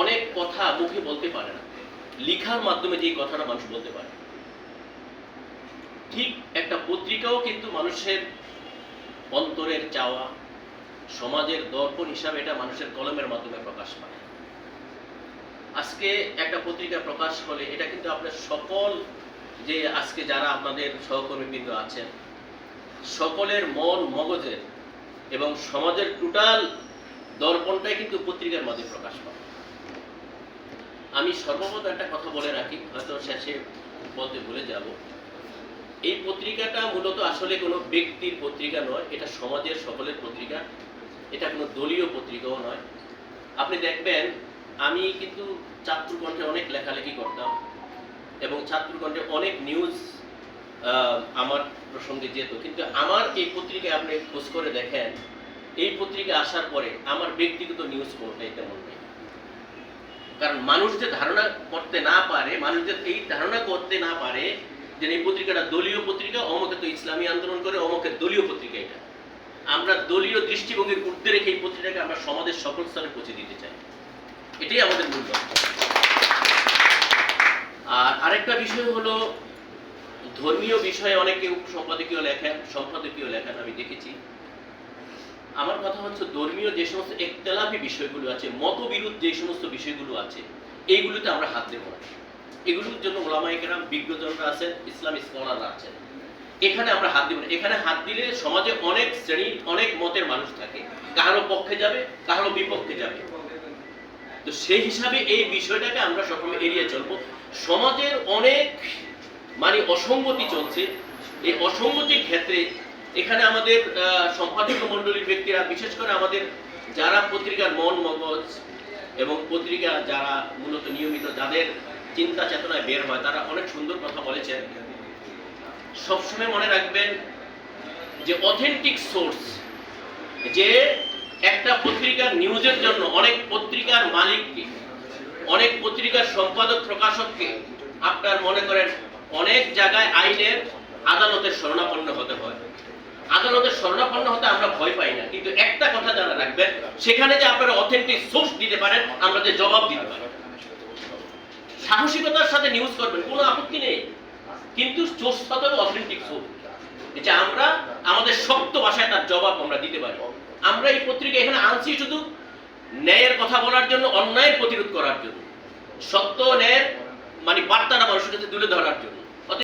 অনেক কথা মুখে বলতে পারে না, লিখার মাধ্যমে যে কথাটা মানুষ বলতে পারে। ঠিক একটা পত্রিকাও কিন্তু মানুষের অন্তরের চাওয়া, সমাজের দর্পণ হিসাবে এটা মানুষের কলমের মাধ্যমে প্রকাশ পায়। আজকে একটা পত্রিকা প্রকাশ হলে এটা কিন্তু আপনার সকল যে আজকে যারা আপনাদের সহকর্মীবৃন্দ আছেন সকলের মন মগজের এবং সমাজের টোটাল দর্পণটাই কিন্তু পত্রিকার মাধ্যমে প্রকাশ পায়। আমি সর্বপ্রথম একটা কথা বলে রাখি, হয়তো শেষে বলতে ভুলে যাব। এই পত্রিকাটা মূলত আসলে কোনো ব্যক্তির পত্রিকা নয়, এটা সমাজের সকলের পত্রিকা, এটা কোনো দলীয় পত্রিকাও নয়। আপনি দেখবেন আমি কিন্তু ছাত্রকণ্ঠে অনেক লেখালেখি করতাম এবং ছাত্রকণ্ঠে অনেক নিউজ আমার প্রসঙ্গে যেত, কিন্তু আমার এই পত্রিকায় আপনি খোঁজ করে দেখেন এই পত্রিকা আসার পরে আমার ব্যক্তিগত নিউজ কোনটাই তেমন নেই। কারণ মানুষ যে ধারণা করতে না পারে, মানুষ যে এই ধারণা করতে না পারে যে এই পত্রিকাটা দলীয় পত্রিকা, অমুকে তো ইসলামী আন্দোলন করে, অমুকে দলীয় পত্রিকা, এটা আমরা দলীয় দৃষ্টিভঙ্গির ঊর্ধ্বে রেখে এই পত্রিকাকে আমরা সমাজের সকল স্তরে পৌঁছে দিতে চাই, এটাই আমাদের মূল লক্ষ্য। আর আরেকটা বিষয় হলো ধর্মীয় বিষয়ে অনেকে সম্পাদকীয় লেখেন আমি দেখেছি। আমার কথা হচ্ছে ধর্মীয় যে সমস্ত একতলাফি বিষয়গুলো আছে, মতবিরোধ যে সমস্ত বিষয়গুলো আছে, এইগুলোতে আমরা হাত দেব না। এগুলোর জন্য ওলামায়ে কেরাম, বিজ্ঞজনরা আছেন, ইসলামী স্কলাররা আছেন, এখানে আমরা হাত দেব না। এখানে হাত দিলে সমাজে অনেক শ্রেণী অনেক মতের মানুষ থাকে, কারো পক্ষে যাবে কারো বিপক্ষে যাবে। তো সেই হিসাবে এই বিষয়টাকে আমরা সকলে এড়িয়ে চলবো। সমাজের অনেক অসঙ্গতি চলছে, এই অসঙ্গতির ক্ষেত্রে এখানে আমাদের সম্পাদক মণ্ডলীর ব্যক্তিরা, বিশেষ করে আমাদের যারা পত্রিকার মন মগজ এবং পত্রিকা যারা মূলত নিয়মিত যাদের চিন্তা চেতনায় বের হয়, তারা অনেক সুন্দর কথা বলেছেন। সবসময় মনে রাখবেন যে অথেন্টিক সোর্স, যে একটা পত্রিকার নিউজের জন্য অনেক পত্রিকার মালিককে, অনেক পত্রিকার সম্পাদক প্রকাশককে আপনার মনে করেন অনেক জায়গায় আইনের আদালতের শরণাপন্ন হতে হয়। আদালতের শরণাপন্ন হতে আমরা ভয় পাই না, কিন্তু একটা কথা জানা রাখবেন, সেখানে যে আপনারা অথেন্টিক সোর্স দিতে পারেন, আমরা যে জবাব দিতে পারি, সাহসিকতার সাথে নিউজ করবেন, কোনো আপত্তি নেই, কিন্তু সোর্স হতে হবে অথেন্টিক সোর্স, যে আমরা আমাদের শক্ত ভাষায় তার জবাব আমরা দিতে পারি। আমরা এই পত্রিকা এখানে আনছি শুধু ন্যায়ের কথা বলার জন্য, অন্যায়ের প্রতিরোধ করার জন্য, সত্য ন্যায়ের বার্তাটা মানুষের কাছে তুলে ধরার জন্য।